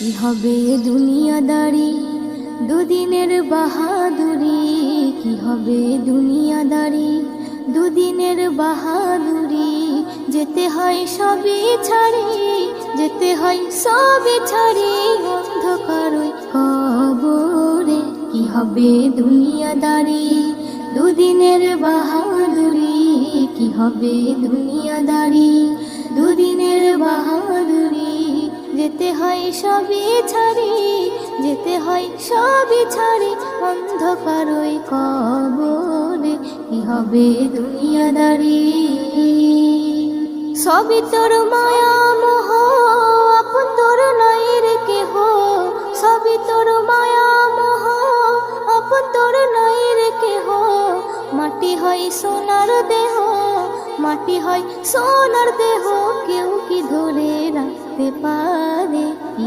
কি হবে দুনিয়াদারি দুদিনের বাহাদুরি, কি হবে দুনিয়াদারি দুদিনের বাহাদুরি। যেতে হয় সবই ছাড়ি, যেতে হয় সবই ছাড়ি অন্ধকার ওই কবরে। কি হবে দুনিয়াদারি দুদিনের বাহাদুরি, কি হবে দুনিয়াদারি দুদিনের বাহাদুরি। যেতে হয় সবই ছাড়ি, যেতে হয় সবই ছাড়ি অন্ধকার ওই কবরে। কি হবে দুনিয়াদারি, সবই তোর মায়া মোহ আপন তোর নাই রে কেহ। সবই তোর মায়া মোহ আপন তোর নাই রে কেহ। মাটি হয় সোনার দেহ, মাটি হয় সোনার দেহ, কেউ কি ধরে রাখতে পারে। কি